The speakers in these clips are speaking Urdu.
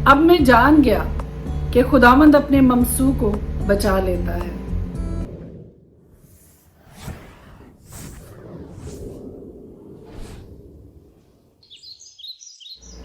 اب میں جان گیا کہ خداوند اپنے ممسو کو بچا لیتا ہے۔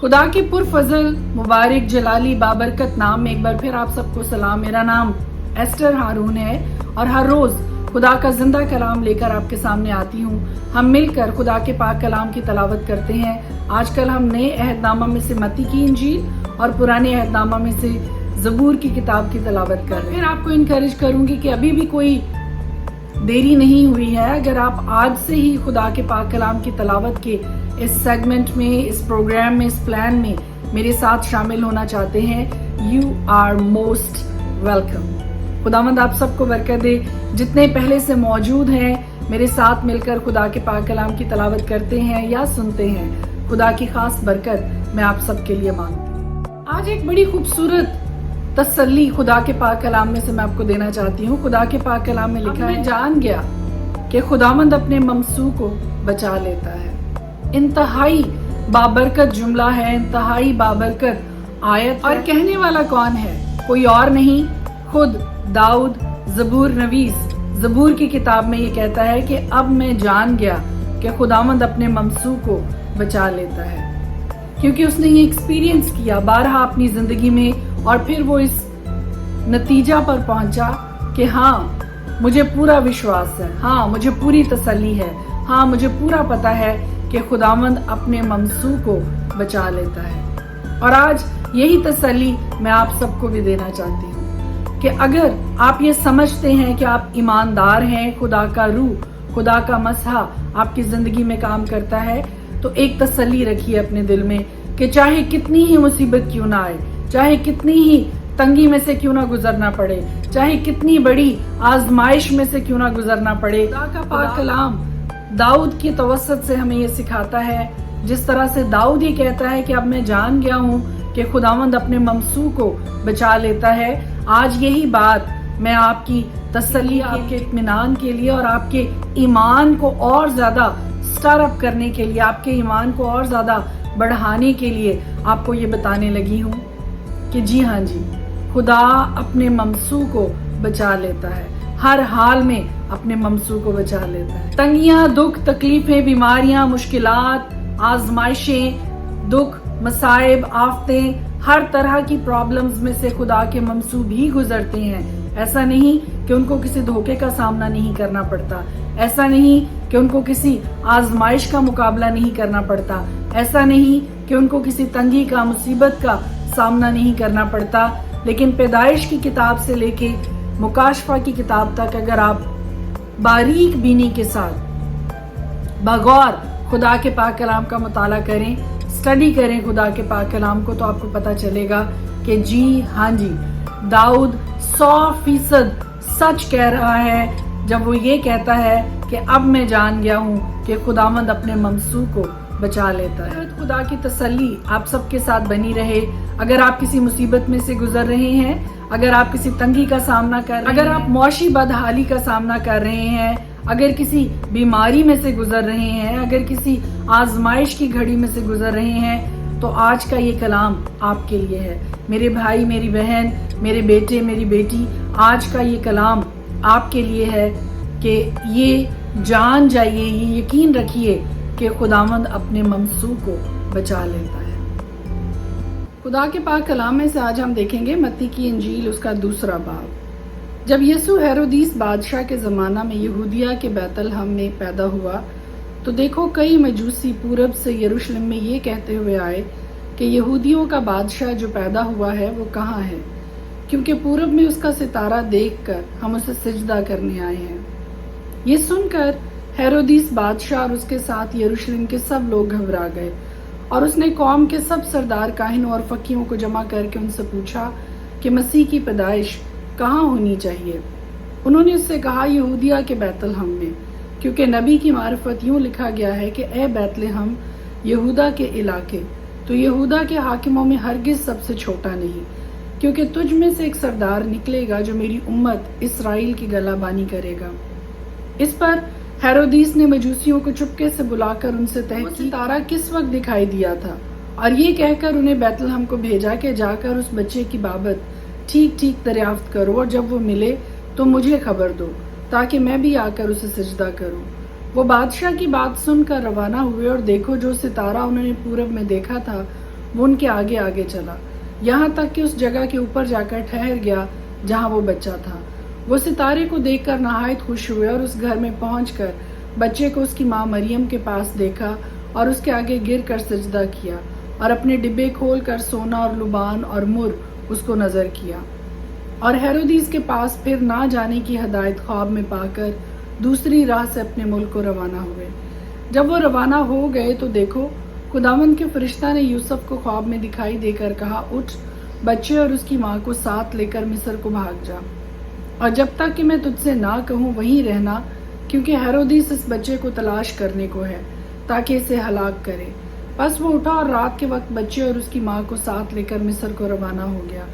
خدا کے پرفضل مبارک جلالی بابرکت نام میں ایک بار پھر آپ سب کو سلام۔ میرا نام ایسٹر ہارون ہے اور ہر روز خدا کا زندہ کلام لے کر آپ کے سامنے آتی ہوں۔ ہم مل کر خدا کے پاک کلام کی تلاوت کرتے ہیں۔ آج کل ہم نئے عہد نامہ میں سے متی کی انجیل اور پرانے عہد نامہ میں سے زبور کی کتاب کی تلاوت کر رہے ہیں۔ پھر آپ کو انکریج کروں گی کہ ابھی بھی کوئی دیری نہیں ہوئی ہے۔ اگر آپ آج سے ہی خدا کے پاک کلام کی تلاوت کے اس سیگمنٹ میں، اس پروگرام میں، اس پلان میں میرے ساتھ شامل ہونا چاہتے ہیں، یو آر موسٹ ویلکم۔ خداوند آپ سب کو برکت دے۔ جتنے پہلے سے موجود ہیں میرے ساتھ مل کر خدا کے پاک کلام کی تلاوت کرتے ہیں یا سنتے ہیں، خدا کی خاص برکت میں آپ سب کے لیے مانگتی ہوں۔ آج ایک بڑی خوبصورت تسلی خدا کے پاک کلام میں سے میں آپ کو دینا چاہتی ہوں۔ خدا کے پاک کلام میں لکھا ہے، جان گیا کہ خداوند اپنے ممسو کو بچا لیتا ہے۔ انتہائی بابرکت جملہ ہے، انتہائی بابرکت آیت، اور کہنے والا کون ہے؟ کوئی اور نہیں، خود داؤد زبور نویس زبور کی کتاب میں یہ کہتا ہے کہ اب میں جان گیا کہ خداوند اپنے ممسو کو بچا لیتا ہے، کیونکہ اس نے یہ ایکسپیرینس کیا بارہا اپنی زندگی میں، اور پھر وہ اس نتیجہ پر پہنچا کہ ہاں مجھے پورا وشواس ہے، ہاں مجھے پوری تسلی ہے، ہاں مجھے پورا پتا ہے کہ خداوند اپنے ممسو کو بچا لیتا ہے۔ اور آج یہی تسلی میں آپ سب کو بھی دینا چاہتی ہوں کہ اگر آپ یہ سمجھتے ہیں کہ آپ ایماندار ہیں، خدا کا روح، خدا کا مسحہ آپ کی زندگی میں کام کرتا ہے، تو ایک تسلی رکھیے اپنے دل میں کہ چاہے کتنی ہی مصیبت کیوں نہ آئے، چاہے کتنی ہی تنگی میں سے کیوں نہ گزرنا پڑے، چاہے کتنی بڑی آزمائش میں سے کیوں نہ گزرنا پڑے، خدا کا پاک کلام داؤد کی توسط سے ہمیں یہ سکھاتا ہے، جس طرح سے داؤد یہ کہتا ہے کہ اب میں جان گیا ہوں کہ خداوند اپنے ممسو کو بچا لیتا ہے۔ آج یہی بات میں آپ کی تسلی، آپ کے اطمینان کے لیے اور آپ کے ایمان کو اور زیادہ سٹر اپ کرنے کے لیے، آپ کے ایمان کو اور زیادہ بڑھانے کے لیے آپ کو یہ بتانے لگی ہوں کہ جی ہاں جی، خدا اپنے ممسو کو بچا لیتا ہے، ہر حال میں اپنے ممسو کو بچا لیتا ہے۔ تنگیاں، دکھ، تکلیفیں، بیماریاں، مشکلات، آزمائشیں، دکھ، مصائب، آفتیں، ہر طرح کی پرابلمز میں سے خدا کے ممسو بھی گزرتے ہیں۔ ایسا نہیں کہ ان کو کسی دھوکے کا سامنا نہیں کرنا پڑتا، ایسا نہیں کہ ان کو کسی آزمائش کا مقابلہ نہیں کرنا پڑتا، ایسا نہیں کہ ان کو کسی تنگی کا، مصیبت کا سامنا نہیں کرنا پڑتا۔ لیکن پیدائش کی کتاب سے لے کے مکاشفہ کی کتاب تک اگر آپ باریک بینی کے ساتھ بغور خدا کے پاک کلام کا مطالعہ کریں، اسٹڈی کریں خدا کے پاک کلام کو، تو آپ کو پتا چلے گا کہ جی ہاں جی، داؤد 100% سچ کہہ رہا ہے جب وہ یہ کہتا ہے کہ اب میں جان گیا ہوں کہ خداوند اپنے ممسو کو بچا لیتا ہے۔ خدا کی تسلی آپ سب کے ساتھ بنی رہے۔ اگر آپ کسی مصیبت میں سے گزر رہے ہیں، اگر آپ کسی تنگی کا سامنا کر رہے ہیں، اگر آپ معاشی بدحالی کا سامنا کر رہے ہیں، اگر کسی بیماری میں سے گزر رہے ہیں، اگر کسی آزمائش کی گھڑی میں سے گزر رہے ہیں، تو آج کا یہ کلام آپ کے لیے ہے۔ میرے بھائی، میری بہن، میرے بیٹے، میری بیٹی، آج کا یہ کلام آپ کے لیے ہے کہ یہ جان جائیے، یہ یقین رکھیے کہ خداوند اپنے ممسو کو بچا لیتا ہے۔ خدا کے پاک کلام میں سے آج ہم دیکھیں گے متی کی انجیل، اس کا 2 باب۔ جب یسوع ہیرودیس بادشاہ کے زمانہ میں یہودیہ کے بیت لحم میں پیدا ہوا، تو دیکھو کئی مجوسی پورب سے یروشلم میں یہ کہتے ہوئے آئے کہ یہودیوں کا بادشاہ جو پیدا ہوا ہے وہ کہاں ہے، کیونکہ پورب میں اس کا ستارہ دیکھ کر ہم اسے سجدہ کرنے آئے ہیں۔ یہ سن کر ہیرودیس بادشاہ اور اس کے ساتھ یروشلم کے سب لوگ گھبرا گئے، اور اس نے قوم کے سب سردار کاہنوں اور فقیہوں کو جمع کر کے ان سے پوچھا کہ مسیح کی پیدائش کہاں ہونی چاہیے۔ انہوں نے اس سے کہا، یہودیہ کے بیت لحم میں، کیونکہ نبی کی معرفت یوں لکھا گیا ہے کہ اے بیت لحم، یہودا کے علاقے، تو یہودا کے حاکموں میں ہرگز سب سے چھوٹا نہیں، کیونکہ تجھ میں سے ایک سردار نکلے گا جو میری امت اسرائیل کی گلہ بانی کرے گا۔ اس پر ہیرودیس نے مجوسیوں کو چپکے سے بلا کر ان سے تحقیق ستارہ کس وقت دکھائی دیا تھا، اور یہ کہہ کر انہیں بیت لحم کو بھیجا کہ جا کر اس بچے کی بابت ٹھیک ٹھیک دریافت کرو، اور جب وہ ملے تو مجھے خبر دو تاکہ میں بھی آ کر اسے سجدہ کروں۔ وہ بادشاہ کی بات سن کر روانہ ہوئے، اور دیکھو جو ستارہ انہوں نے پورب میں دیکھا تھا وہ ان کے آگے آگے چلا، یہاں تک کہ اس جگہ کے اوپر جا کر ٹھہر گیا جہاں وہ بچہ تھا۔ وہ ستارے کو دیکھ کر نہایت خوش ہوئے، اور اس گھر میں پہنچ کر بچے کو اس کی ماں مریم کے پاس دیکھا اور اس کے آگے گر کر سجدہ کیا، اور اپنے ڈبے کھول کر سونا اور لبان اور مر اس کو نظر کیا، اور ہیرودیس کے پاس پھر نہ جانے کی ہدایت خواب میں پا کر دوسری راہ سے اپنے ملک کو روانہ ہوئے۔ جب وہ روانہ ہو گئے تو دیکھو خداوند کے فرشتہ نے یوسف کو خواب میں دکھائی دے کر کہا، اٹھ، بچے اور اس کی ماں کو ساتھ لے کر مصر کو بھاگ جا، اور جب تک کہ میں تجھ سے نہ کہوں وہیں رہنا، کیونکہ ہیرودیس اس بچے کو تلاش کرنے کو ہے تاکہ اسے ہلاک کرے۔ پس وہ اٹھا اور رات کے وقت بچے اور اس کی ماں کو ساتھ لے کر مصر کو روانہ ہو گیا،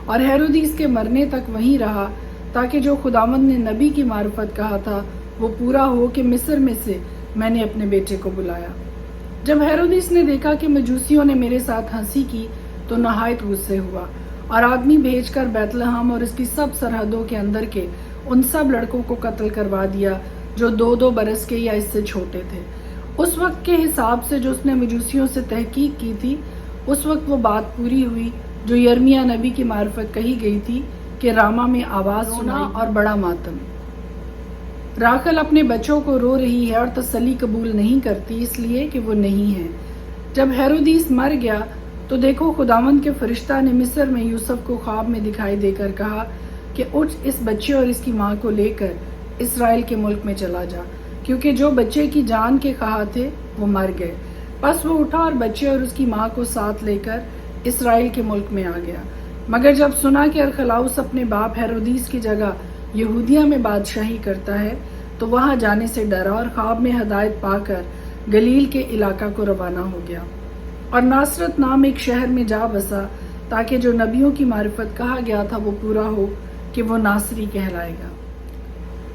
اور ہیرودیس کے مرنے تک وہیں رہا تاکہ جو خداوند نے نبی کی معرفت کہا تھا وہ پورا ہو کہ مصر میں سے میں نے اپنے بیٹے کو بلایا۔ جب ہیرودیس نے دیکھا کہ مجوسیوں نے میرے ساتھ ہنسی کی تو نہایت غصے ہوا، اور آدمی بھیج کر بیت لحم اور اس کی سب سرحدوں کے اندر کے ان سب لڑکوں کو قتل کروا دیا جو 2 برس کے یا اس سے چھوٹے تھے۔ اس وقت کے حساب سے جو اس نے مجوسیوں سے تحقیق کی تھی، اس وقت وہ بات پوری ہوئی جو یرمیہ نبی کی معرفت کہی گئی تھی کہ راما میں آواز سنا اور بڑا ماتم۔ راخل اپنے بچوں کو رو رہی ہے اور تسلی قبول نہیں کرتی اس لیے کہ وہ نہیں ہے۔ جب ہیرودیس مر گیا تو دیکھو خداوند کے فرشتہ نے مصر میں یوسف کو خواب میں دکھائی دے کر کہا کہ اٹھ، اس بچے اور اس کی ماں کو لے کر اسرائیل کے ملک میں چلا جا، کیونکہ جو بچے کی جان کے خواہاں تھے وہ مر گئے۔ پس وہ اٹھا اور بچے اور اس کی ماں کو ساتھ لے کر اسرائیل کے ملک میں آ گیا۔ مگر جب سنا کہ ارخلاؤس اپنے باپ ہیرودیس کی جگہ یہودیہ میں بادشاہی کرتا ہے تو وہاں جانے سے ڈرا، اور خواب میں ہدایت پا کر گلیل کے علاقہ کو روانہ ہو گیا، اور ناصرت نام ایک شہر میں جا بسا تاکہ جو نبیوں کی معرفت کہا گیا تھا وہ پورا ہو کہ وہ ناصری کہلائے گا۔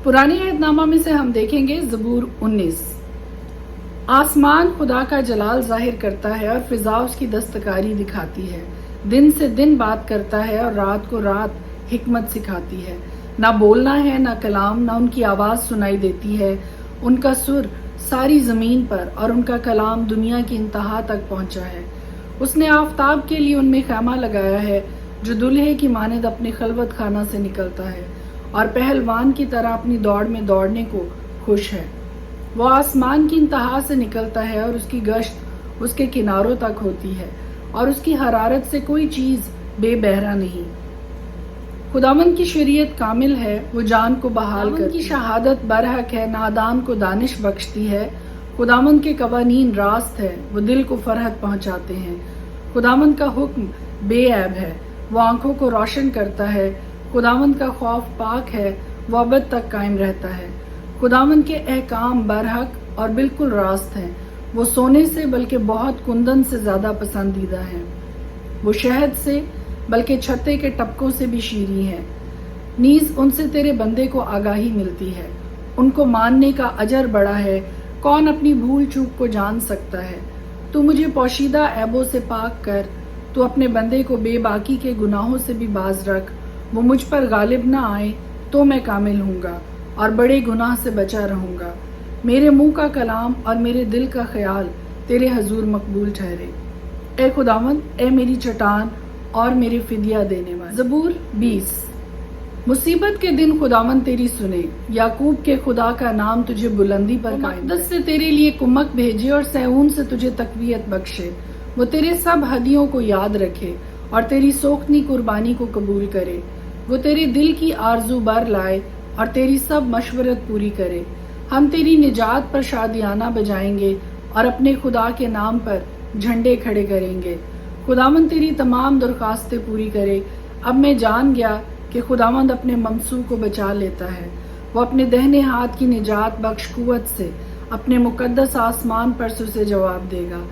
پرانی عہد نامہ میں سے ہم دیکھیں گے زبور 19۔ آسمان خدا کا جلال ظاہر کرتا ہے اور فضا اس کی دستکاری دکھاتی ہے، دن سے دن بات کرتا ہے اور رات کو رات حکمت سکھاتی ہے۔ نہ بولنا ہے نہ کلام، نہ ان کی آواز سنائی دیتی ہے، ان کا سر ساری زمین پر اور ان کا کلام دنیا کی انتہا تک پہنچا ہے۔ اس نے آفتاب کے لیے ان میں خیمہ لگایا ہے جو دلہے کی مانند اپنے خلوت خانہ سے نکلتا ہے اور پہلوان کی طرح اپنی دوڑ میں دوڑنے کو خوش ہے۔ وہ آسمان کی انتہا سے نکلتا ہے اور اس کی گشت اس کے کناروں تک ہوتی ہے، اور اس کی حرارت سے کوئی چیز بے بہرا نہیں۔ خداوند کی شریعت کامل ہے، وہ جان کو بحال کرتی ہے۔ خداوند کی شہادت برحق ہے، نادان کو دانش بخشتی ہے۔ خداوند کے قوانین راست ہے، وہ دل کو فرحت پہنچاتے ہیں۔ خداوند کا حکم بے عیب ہے، وہ آنکھوں کو روشن کرتا ہے۔ خداوند کا خوف پاک ہے، وہ ابد تک قائم رہتا ہے۔ خداوند کے احکام برحق اور بالکل راست ہیں، وہ سونے سے بلکہ بہت کندن سے زیادہ پسندیدہ ہیں۔ وہ شہد سے بلکہ چھتے کے ٹپکوں سے بھی شیریں ہے۔ نیز ان سے تیرے بندے کو آگاہی ملتی ہے، ان کو ماننے کا اجر بڑا ہے۔ کون اپنی بھول چوک کو جان سکتا ہے؟ تو مجھے پوشیدہ عیبوں سے پاک کر، تو اپنے بندے کو بے باکی کے گناہوں سے بھی باز رکھ۔ وہ مجھ پر غالب نہ آئے تو میں کامل ہوں گا اور بڑے گناہ سے بچا رہوں گا۔ میرے منہ کا کلام اور میرے دل کا خیال تیرے حضور مقبول ٹھہرے۔ اے خداوند، اے میری چٹان اور میرے فدیہ دینے والے۔ زبور 20۔ مصیبت کے دن خداوند تیری سنے، یعقوب کے خدا کا نام تجھے بلندی پر قائم کرے۔ مقدس سے تیرے لیے کمک بھیجے اور صہیون سے تجھے تقویت بخشے۔ وہ تیرے سب ہدیوں کو یاد رکھے اور تیری سوختنی قربانی کو قبول کرے۔ وہ تیرے دل کی آرزو بر لائے اور تیری سب مشورت پوری کرے۔ ہم تیری نجات پر شادیانہ بجائیں گے اور اپنے خدا کے نام پر جھنڈے کھڑے کریں گے۔ خداوند تیری تمام درخواستیں پوری کرے۔ اب میں جان گیا کہ خداوند اپنے ممسو کو بچا لیتا ہے۔ وہ اپنے دہنے ہاتھ کی نجات بخش قوت سے اپنے مقدس آسمان پر سے اسے جواب دے گا۔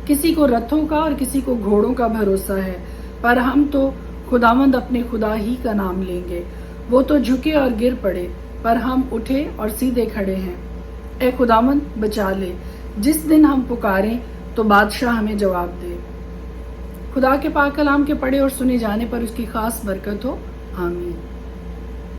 کسی کو رتھوں کا اور کسی کو گھوڑوں کا بھروسہ ہے، پر ہم تو خداوند اپنے خدا ہی کا نام لیں گے۔ وہ تو جھکے اور گر پڑے، پر ہم اٹھے اور سیدھے کھڑے ہیں۔ اے خداوند بچا لے، جس دن ہم پکاریں تو بادشاہ ہمیں جواب دے۔ خدا کے پاک کلام کے پڑھے اور سنے جانے پر اس کی خاص برکت ہو، آمین۔